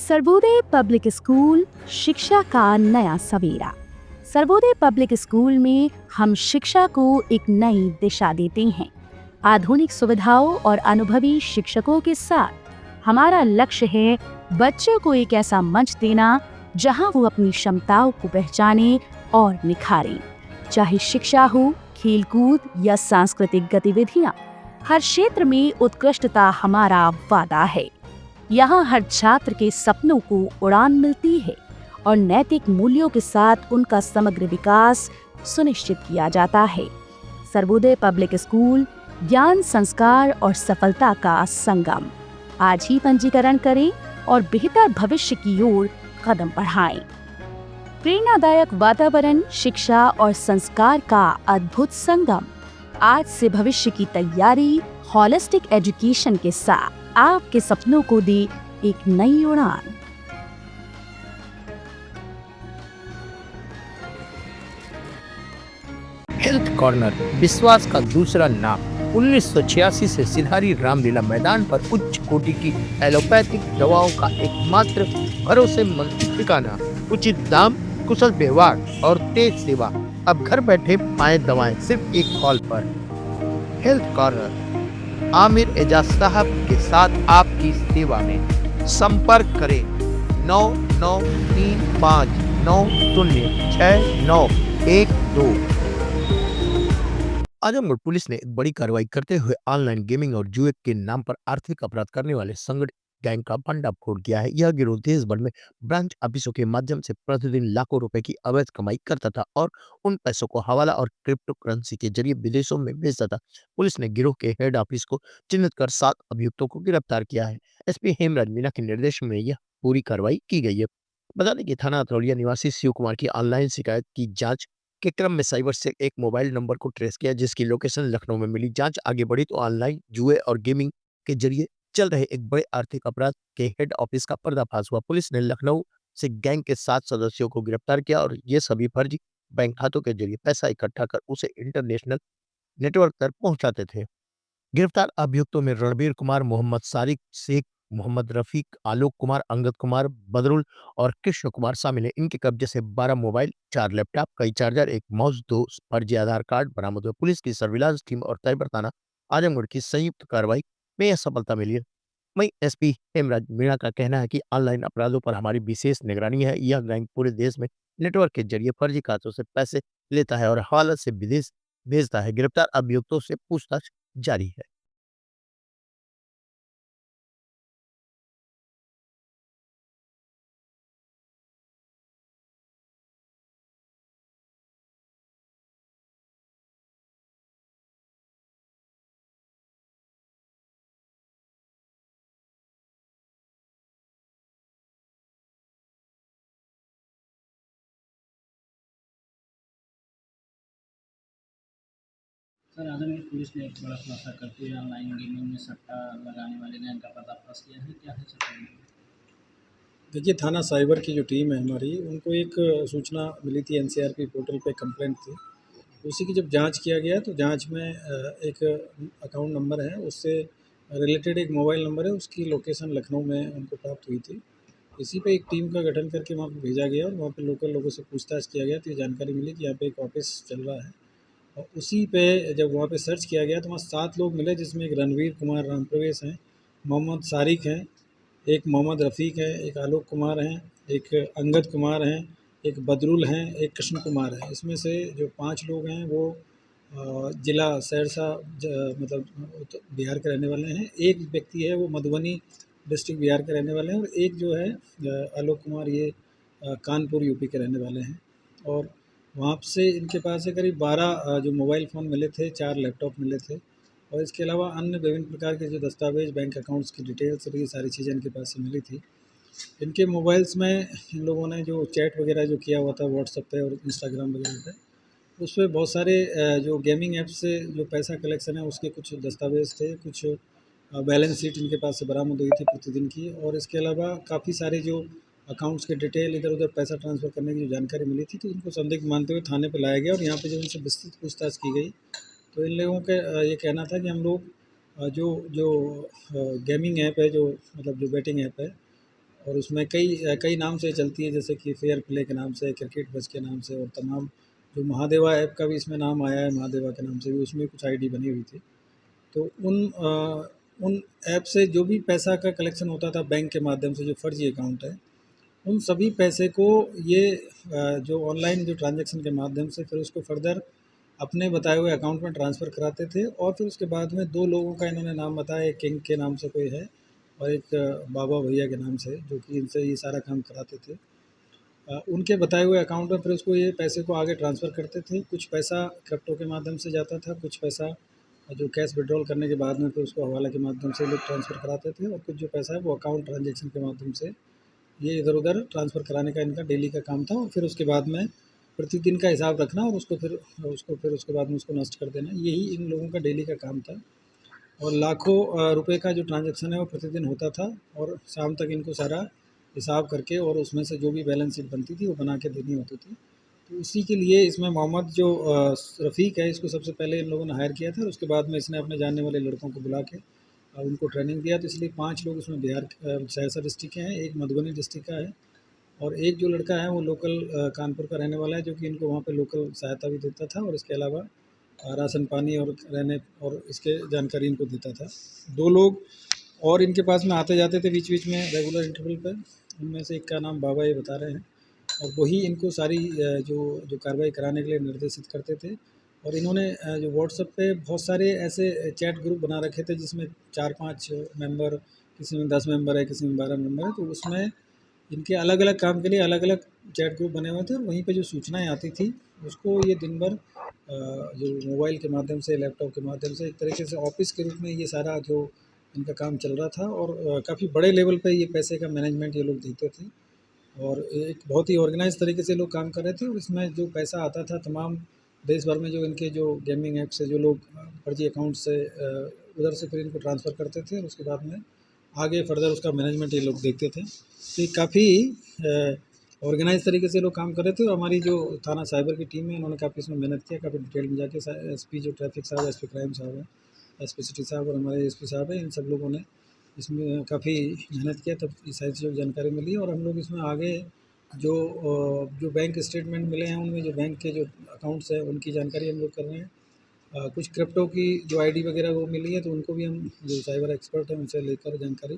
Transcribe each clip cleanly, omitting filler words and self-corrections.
Sarvodaya public school शिक्षा का नया सवेरा। सर्वोदय पब्लिक स्कूल में हम शिक्षा को एक नई दिशा देते हैं। आधुनिक सुविधाओं और अनुभवी शिक्षकों के साथ हमारा लक्ष्य है बच्चों को एक ऐसा मंच देना जहां वो अपनी क्षमताओं को पहचाने और निखारें। चाहे शिक्षा हो, खेलकूद या सांस्कृतिक गतिविधियां, हर क्षेत्र में उत्कृष्टता हमारा वादा है। यहाँ हर छात्र के सपनों को उड़ान मिलती है और नैतिक मूल्यों के साथ उनका समग्र विकास सुनिश्चित किया जाता है। सर्वोदय पब्लिक स्कूल ज्ञान, संस्कार और सफलता का संगम। आज ही पंजीकरण करें और बेहतर भविष्य की ओर कदम बढ़ाएं। प्रेरणादायक वातावरण, शिक्षा और संस्कार का अद्भुत संगम। आज से भविष्य की तैयारी होलिस्टिक एजुकेशन के साथ आपके सपनों को दे एक नई उड़ान। हेल्थ कॉर्नर विश्वास का दूसरा नाम। 1986 से सिधारी रामलीला मैदान पर उच्च कोटि की एलोपैथिक दवाओं का एकमात्र भरोसेमंद ठिकाना। उचित दाम, कुशल व्यवहार और तेज सेवा। अब घर बैठे पाएं दवाएं सिर्फ एक कॉल पर। हेल्थ कॉर्नर आमिर एजाज साहब के साथ आपकी सेवा में। संपर्क करें 9935906912। आजमगढ़ पुलिस ने एक बड़ी कार्रवाई करते हुए ऑनलाइन गेमिंग और जुए के नाम पर आर्थिक अपराध करने वाले संगठित गैंग का भंडाफोड़ किया है। यह गिरोह देश भर में ब्रांच ऑफिसों के माध्यम से प्रतिदिन लाखों रुपए की अवैध कमाई करता था और उन पैसों को हवाला और क्रिप्टो करेंसी के जरिए विदेशों में भेजता था। पुलिस ने गिरोह के हेड ऑफिस को चिन्हित कर 7 अभियुक्तों को गिरफ्तार किया है। एसपी हेमराज मीणा के निर्देश में यह पूरी कार्रवाई की गई है। बता दें कि थाना अतरौलिया निवासी शिव कुमार की ऑनलाइन शिकायत की जांच के क्रम में साइबर से एक मोबाइल नंबर को ट्रेस किया जिसकी लोकेशन लखनऊ में मिली। जांच आगे बढ़ी तो ऑनलाइन जुए और गेमिंग के जरिए चल रहे एक बड़े आर्थिक अपराध के हेड ऑफिस का पर्दाफाश हुआ। पुलिस ने लखनऊ से गैंग के 7 सदस्यों को गिरफ्तार किया और ये सभी फर्जी बैंक खातों के जरिए पैसा इकट्ठा कर उसे इंटरनेशनल नेटवर्क तक पहुंचाते थे। गिरफ्तार अभियुक्तों में रणबीर कुमार, मोहम्मद सारिक शेख, मोहम्मद रफीक, आलोक कुमार, अंगद कुमार, बदरुल और कृष्ण कुमार शामिल हैं। इनके कब्जे से 12 मोबाइल, 4 लैपटॉप, कई चार्जर, एक माउस, 2 फर्जी आधार कार्ड बरामद हुए। पुलिस की सर्विलांस टीम और साइबर थाना आजमगढ़ की संयुक्त कार्रवाई में यह सफलता मिली है। वहीं एसपी हेमराज मीणा का कहना है कि ऑनलाइन अपराधों पर हमारी विशेष निगरानी है। यह गैंग पूरे देश में नेटवर्क के जरिए फर्जी खातों से पैसे लेता है और हवाला से विदेश भेजता है। गिरफ्तार अभियुक्तों से पूछताछ जारी है। सर, आजमगढ़ पुलिस ने एक बड़ा खुलासा करते हुए ऑनलाइन गेमिंग में सट्टा लगाने वाले गैंग का पर्दाफाश किया है। क्या है सर? देखिए, थाना साइबर की जो टीम है हमारी, उनको एक सूचना मिली थी, एनसीआरपी पोर्टल पे कंप्लेंट थी। उसी की जब जांच किया गया तो जांच में एक अकाउंट नंबर है, उससे रिलेटेड एक मोबाइल नंबर है, उसकी लोकेशन लखनऊ में उनको प्राप्त हुई थी। इसी पे एक टीम का गठन करके वहाँ पे भेजा गया और वहाँ पे लोकल लोगों से पूछताछ किया गया तो ये जानकारी मिली कि यहाँ पे एक ऑफिस चल रहा है। और उसी पे जब वहाँ पे सर्च किया गया तो वहाँ 7 लोग मिले, जिसमें एक रणवीर कुमार राम प्रवेश हैं, मोहम्मद सारिक हैं, एक मोहम्मद रफ़ीक है, एक आलोक कुमार हैं, एक अंगद कुमार हैं, एक बदरुल हैं, एक कृष्ण कुमार है। इसमें से जो 5 लोग हैं वो ज़िला सहरसा मतलब बिहार के रहने वाले हैं। एक व्यक्ति है वो मधुबनी डिस्ट्रिक्ट बिहार के रहने वाले हैं और एक जो है आलोक कुमार, ये कानपुर यूपी के रहने वाले हैं। और वहाँ से इनके पास से करीब 12 जो मोबाइल फ़ोन मिले थे, 4 लैपटॉप मिले थे और इसके अलावा अन्य विभिन्न प्रकार के जो दस्तावेज़, बैंक अकाउंट्स की डिटेल्स और ये सारी चीज़ें इनके पास से मिली थी। इनके मोबाइल्स में इन लोगों ने जो चैट वगैरह जो किया हुआ था व्हाट्सएप पे और इंस्टाग्राम वगैरह पे, उसपे बहुत सारे जो गेमिंग ऐप से जो पैसा कलेक्शन है उसके कुछ दस्तावेज़ थे, कुछ बैलेंस शीट इनके पास से बरामद हुई थी प्रतिदिन की। और इसके अलावा काफ़ी सारे जो अकाउंट्स के डिटेल, इधर-उधर पैसा ट्रांसफ़र करने की जो जानकारी मिली थी, तो इनको संदिग्ध मानते हुए थाने पे लाया गया और यहाँ पे जब इनसे विस्तृत पूछताछ की गई तो इन लोगों के ये कहना था कि हम लोग जो जो गेमिंग ऐप है, जो मतलब जो बेटिंग ऐप है, और उसमें कई नाम से चलती है, जैसे कि फेयर प्ले के नाम से, क्रिकेट बज़ के नाम से, और तमाम जो महादेवा ऐप का भी इसमें नाम आया है, महादेवा के नाम से भी उसमें कुछ आईडी बनी हुई थी। तो उन ऐप से जो भी पैसा का कलेक्शन होता था बैंक के माध्यम से, जो फर्जी अकाउंट है, उन सभी पैसे को ये जो ऑनलाइन जो ट्रांजैक्शन के माध्यम से फिर उसको फर्दर अपने बताए हुए अकाउंट में ट्रांसफ़र कराते थे। और फिर उसके बाद में 2 लोगों का इन्होंने नाम बताया, एक किंग के नाम से कोई है और एक बाबा भैया के नाम से, जो कि इनसे ये सारा काम कराते थे। उनके बताए हुए अकाउंट में फिर उसको ये पैसे को आगे ट्रांसफ़र करते थे। कुछ पैसा क्रिप्टो के माध्यम से जाता था, कुछ पैसा जो कैश विड्रॉल करने के बाद में फिर उसको हवाला के माध्यम से लोग ट्रांसफ़र कराते थे, और कुछ जो पैसा है वो अकाउंट ट्रांजैक्शन के माध्यम से ये इधर-उधर ट्रांसफ़र कराने का इनका डेली का काम था। और फिर उसके बाद में प्रतिदिन का हिसाब रखना और उसको फिर उसके बाद में उसको नष्ट कर देना, यही इन लोगों का डेली का काम था। और लाखों रुपए का जो ट्रांजैक्शन है वो प्रतिदिन होता था, और शाम तक इनको सारा हिसाब करके और उसमें से जो भी बैलेंस शीट बनती थी वो बना के देनी होती थी। तो उसी के लिए इसमें मोहम्मद जो रफ़ीक है, इसको सबसे पहले इन लोगों ने हायर किया था, और उसके बाद में इसने अपने जानने वाले लड़कों को बुला के उनको ट्रेनिंग दिया। तो इसलिए 5 लोग उसमें बिहार सहरसा डिस्ट्रिक्ट के हैं, एक मधुबनी डिस्ट्रिक्ट का है, और एक जो लड़का है वो लोकल कानपुर का रहने वाला है, जो कि इनको वहाँ पे लोकल सहायता भी देता था, और इसके अलावा राशन पानी और रहने और इसके जानकारी इनको देता था। 2 लोग और इनके पास में आते जाते थे बीच-बीच में रेगुलर इंटरवल पे। उनमें से एक का नाम बाबा ये बता रहे हैं, और वही इनको सारी जो कार्रवाई कराने के लिए निर्देशित करते थे। और इन्होंने जो व्हाट्सएप पे बहुत सारे ऐसे चैट ग्रुप बना रखे थे, जिसमें 4-5 मेंबर, किसी में 10 मेंबर है, किसी में 12 मेंबर है। तो उसमें इनके अलग-अलग काम के लिए अलग-अलग चैट ग्रुप बने हुए थे, और वहीं पे जो सूचनाएँ आती थी उसको ये दिन भर जो मोबाइल के माध्यम से, लैपटॉप के माध्यम से, एक तरीके से ऑफ़िस के रूप में ये सारा जो इनका काम चल रहा था। और काफ़ी बड़े लेवल पे ये पैसे का मैनेजमेंट ये लोग देखते थे, और एक बहुत ही ऑर्गेनाइज़ तरीके से लोग काम कर रहे थे। और इसमें जो पैसा आता था तमाम देश भर में, जो इनके जो गेमिंग ऐप से जो लोग फर्जी अकाउंट से उधर से फिर इनको ट्रांसफ़र करते थे, और उसके बाद में आगे फर्दर उसका मैनेजमेंट ये लोग देखते थे। तो ये काफ़ी ऑर्गेनाइज़ तरीके से लोग काम कर रहे थे। और हमारी जो थाना साइबर की टीम है, उन्होंने काफ़ी इसमें मेहनत किया, काफ़ी डिटेल में जाके एसपी जो ट्रैफिक साहब, एसपी क्राइम साहब हैं, एसपी सिटी साहब और हमारे एसपी साहब हैं, इन सब लोगों ने इसमें काफ़ी मेहनत किया, तब ये सारी चीज़ों की जानकारी मिली। और हम लोग इसमें आगे जो बैंक स्टेटमेंट मिले हैं, उनमें जो बैंक के जो अकाउंट्स हैं उनकी जानकारी हम लोग कर रहे हैं। कुछ क्रिप्टो की जो आईडी वगैरह वो मिली है, तो उनको भी हम जो साइबर एक्सपर्ट हैं उनसे लेकर जानकारी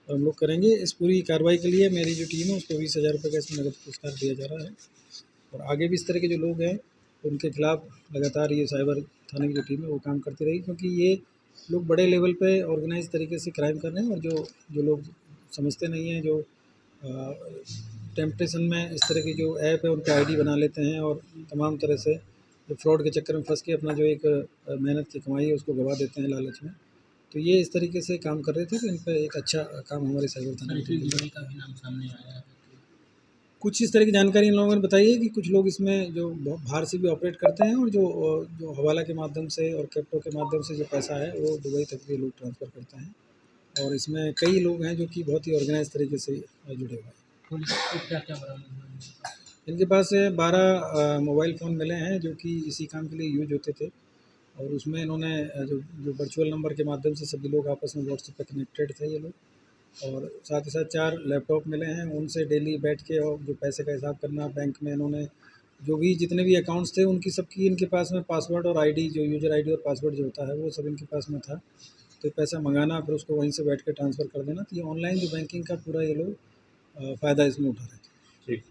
और हम लोग करेंगे। इस पूरी कार्रवाई के लिए मेरी जो टीम है उसको 20,000 रुपये का इसमें नगद पुरस्कार दिया जा रहा है। और आगे भी इस तरह के जो लोग हैं उनके खिलाफ लगातार ये साइबर थाने की जो टीम है वो काम करती रहेगी, क्योंकि ये लोग बड़े लेवल पे ऑर्गेनाइज तरीके से क्राइम कर रहे हैं। और जो लोग समझते नहीं हैं, जो टेम्पटेशन में इस तरह की जो ऐप है उन पे आईडी बना लेते हैं, और तमाम तरह से जो फ्रॉड के चक्कर में फंस के अपना जो एक मेहनत की कमाई है उसको गवा देते हैं लालच में। तो ये इस तरीके से काम कर रहे थे, तो इन पे एक अच्छा काम हमारे साइबर थाने की टीम ने का भी नाम सामने आया है। कुछ इस तरह की जानकारी इन लोगों ने बताई है कि कुछ लोग इसमें जो बाहर से भी ऑपरेट करते हैं, और जो हवाला के माध्यम से और क्रिप्टो के माध्यम से जो पैसा है वो दुबई तक भी लोग ट्रांसफ़र करते हैं। और इसमें कई लोग हैं जो कि बहुत ही ऑर्गेनाइज तरीके से जुड़े हुए हैं। पुलिस को क्या-क्या बरामद हुआ इनके पास? इनके पास से 12 मोबाइल फ़ोन मिले हैं, जो कि इसी काम के लिए यूज़ होते थे। और उसमें इन्होंने जो वर्चुअल नंबर के माध्यम से सभी लोग आपस में व्हाट्सएप पे कनेक्टेड थे ये लोग। और साथ ही साथ 4 लैपटॉप मिले हैं, उनसे डेली बैठ के और जो पैसे का हिसाब करना बैंक में, इन्होंने जो भी जितने भी अकाउंट्स थे उनकी सबकी इनके पास में पासवर्ड और आईडी, जो यूज़र आईडी और पासवर्ड जो होता है वो सब इनके पास में था। तो पैसा मंगाना फिर उसको वहीं से बैठ के ट्रांसफ़र कर देना। तो ये ऑनलाइन जो बैंकिंग का पूरा ये लोग फ़ायदा इसमें उठा रहे थे। ठीक।